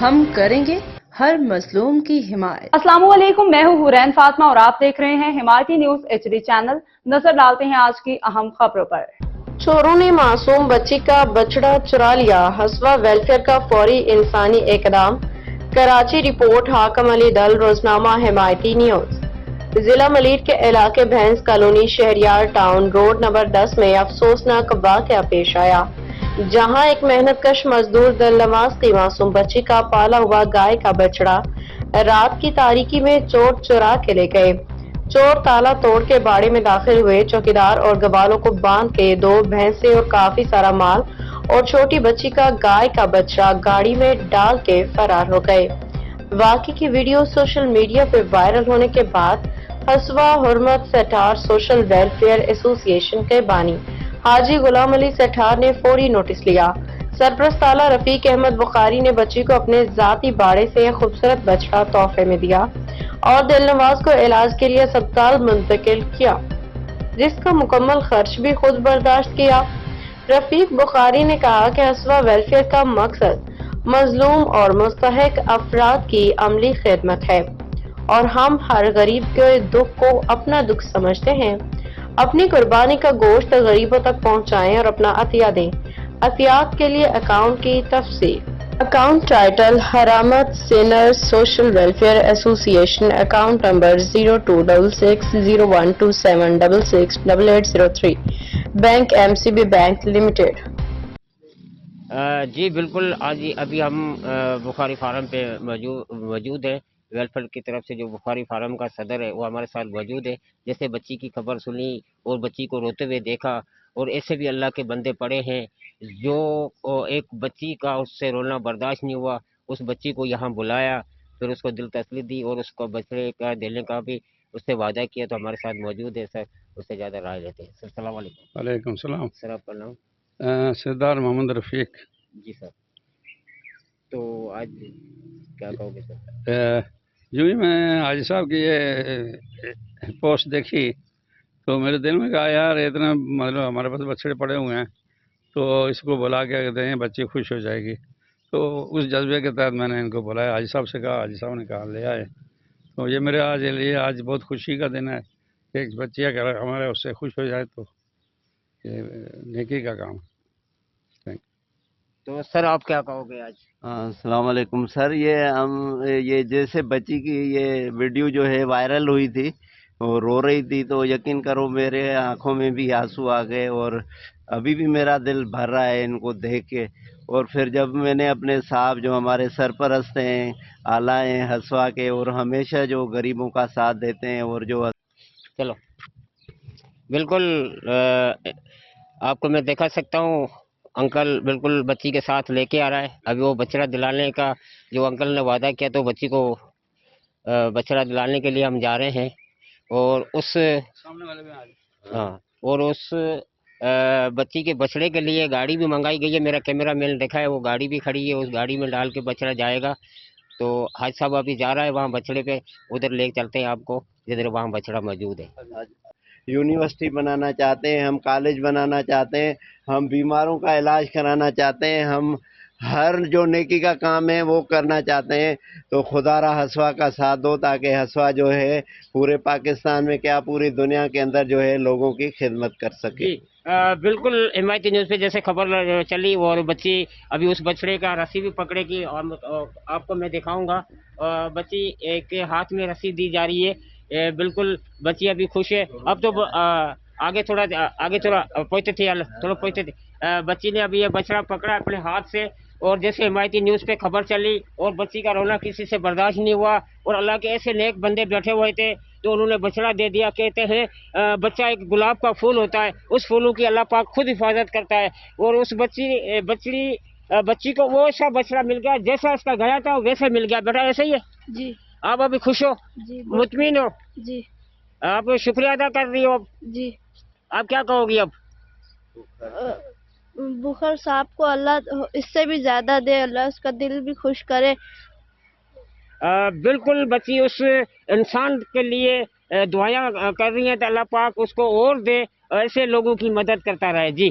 ہم کریں گے ہر مظلوم کی حمایت۔ السلام علیکم، میں ہوں حورین فاطمہ اور آپ دیکھ رہے ہیں حمایتی نیوز HD چینل۔ نظر ڈالتے ہیں آج کی اہم خبروں پر۔ چوروں نے معصوم بچی کا بچڑا چرا لیا، ہسوا ویلفیئر کا فوری انسانی اقدام۔ کراچی رپورٹ حاکم علی ڈل، روزنامہ حمایتی نیوز۔ ضلع ملیر کے علاقے Bhains colony Shahryar town road number 10 میں افسوسناک واقعہ پیش آیا، جہاں ایک محنت کش مزدور دلنواز کی معصوم بچی کا پالا ہوا گائے کا بچڑا رات کی تاریکی میں چور چرا کے لے گئے۔ چور تالا توڑ کے باڑے میں داخل ہوئے، چوکیدار اور گوالوں کو باندھ کے 2 بھینسیں اور کافی سارا مال اور چھوٹی بچی کا گائے کا بچہ گاڑی میں ڈال کے فرار ہو گئے۔ واقعے کی ویڈیو سوشل میڈیا پہ وائرل ہونے کے بعد ہسوا حرمت سیٹھار سوشل ویلفیئر ایسوسی ایشن کے بانی حاجی غلام علی سیٹھار نے فوری نوٹس لیا۔ سرپرست اعلیٰ رفیق احمد بخاری نے بچی کو اپنے ذاتی باڑے سے ایک خوبصورت بچڑا تحفے میں دیا اور دلنواز کو علاج کے لیے اسپتال منتقل کیا، جس کا مکمل خرچ بھی خود برداشت کیا۔ رفیق بخاری نے کہا کہ ہسوا ویلفیئر کا مقصد مظلوم اور مستحق افراد کی عملی خدمت ہے اور ہم ہر غریب کے دکھ کو اپنا دکھ سمجھتے ہیں۔ اپنی قربانی کا گوشت غریبوں تک پہنچائیں اور اپنا عطیہ دیں۔ عطیات کے لیے اکاؤنٹ کی تفصیل۔ Account title Hurmat senior social welfare association, account number 02660127668803، bank MCB bank limited. جی بالکل، آج ابھی ہم بخاری فارم پہ موجود ہیں۔ ویلفیئر کی طرف سے جو بخاری فارم کا صدر ہے وہ ہمارے ساتھ موجود ہے۔ جیسے بچی کی خبر سنی اور بچی کو روتے ہوئے دیکھا، اور ایسے بھی اللہ کے بندے پڑے ہیں جو ایک بچی کا اس سے رونا برداشت نہیں ہوا، اس بچی کو یہاں بلایا، پھر اس کو دل تسلی دی اور اس کو بچڑے کا دینے کا بھی اس سے وعدہ کیا۔ تو ہمارے ساتھ موجود ہے سر، اس سے زیادہ رائے لیتے ہیں۔ سر السلام علیکم۔ وعلیکم السلام۔ سر آپ کا نام؟ سردار محمد رفیق۔ جی سر، تو آج کیا کہو گے سر؟ جو ہی میں حاجی صاحب کی یہ پوسٹ دیکھی تو میرے دل میں کہا یار اتنا مطلب ہمارے پاس بچڑے پڑے ہوئے ہیں تو اس کو بلا کے دیں، بچی خوش ہو جائے گی۔ تو اس جذبے کے تحت میں نے ان کو بلایا، حاجی صاحب سے کہا، حاجی صاحب نے کہا لے آئے۔ تو یہ میرے آج بہت خوشی کا دن ہے کہ ایک بچی اگر ہمارے اس سے خوش ہو جائے تو یہ نیکی کا کام ہے۔ تو سر آپ کیا کہو گے آج؟ السلام علیکم سر، یہ جیسے بچی کی یہ ویڈیو جو ہے وائرل ہوئی تھی، وہ رو رہی تھی، تو یقین کرو میرے آنکھوں میں بھی آنسو آ گئے اور ابھی بھی میرا دل بھر رہا ہے ان کو دیکھ کے۔ اور پھر جب میں نے اپنے صاحب جو ہمارے سرپرست ہیں، اعلیٰ ہیں ہسوا کے، اور ہمیشہ جو غریبوں کا ساتھ دیتے ہیں، اور جو چلو بالکل آپ کو میں دکھا سکتا ہوں، انکل بالکل بچی کے ساتھ لے کے آ رہا ہے۔ ابھی وہ بچڑا دلانے کا جو انکل نے وعدہ کیا تو بچی کو بچڑا دلانے کے لیے ہم جا رہے ہیں، اور اس بچی کے بچڑے کے لیے گاڑی بھی منگائی گئی ہے۔ میرا کیمرہ مین دیکھا ہے، وہ گاڑی بھی کھڑی ہے، اس گاڑی میں ڈال کے بچڑا جائے گا۔ تو حاج صاحب ابھی جا رہا ہے وہاں بچڑے پہ، ادھر لے چلتے ہیں آپ کو جدھر وہاں بچڑا موجود ہے۔ یونیورسٹی بنانا چاہتے ہیں، ہم کالج بنانا چاہتے ہیں، ہم بیماروں کا علاج کرانا چاہتے ہیں، ہم ہر جو نیکی کا کام ہے وہ کرنا چاہتے ہیں۔ تو خدا را ہسوا کا ساتھ دو تاکہ ہسوا جو ہے پورے پاکستان میں کیا پوری دنیا کے اندر جو ہے لوگوں کی خدمت کر سکے۔ جی بالکل، حمایتی نیوز پہ جیسے خبر چلی اور بچی ابھی اس بچڑے کا رسی بھی پکڑے گی، اور آپ کو میں دکھاؤں گا بچی کے ہاتھ میں رسی دی جا رہی ہے۔ بالکل بچی ابھی خوش ہے۔ اب تو آگے تھوڑا پہنچتے تھے، تھوڑا پہنچتے تھے، بچی نے ابھی یہ بچڑا پکڑا اپنے ہاتھ سے، اور جیسے حمایتی نیوز پہ خبر چلی اور بچی کا رونا کسی سے برداشت نہیں ہوا، اور اللہ کے ایسے نیک بندے بیٹھے ہوئے تھے تو انہوں نے بچڑا دے دیا۔ کہتے ہیں بچہ ایک گلاب کا پھول ہوتا ہے، اس پھولوں کی اللہ پاک خود حفاظت کرتا ہے، اور اس بچی کو وہ ایسا بچڑا مل گیا جیسا اس کا گیا تھا ویسے مل گیا۔ بیٹا ایسے ہی ہے؟ جی۔ آپ ابھی خوش ہو؟ جی۔ مطمئن ہو؟ جی۔ آپ شکریہ ادا کر رہی ہو؟ جی۔ آپ کیا کہو گی اب؟ بخار صاحب کو اللہ اس سے بھی زیادہ دے، اللہ اس کا دل بھی خوش کرے۔ بالکل بچی اس انسان کے لیے دعائیں کر رہی ہیں تو اللہ پاک اس کو اور دے، ایسے لوگوں کی مدد کرتا رہے۔ جی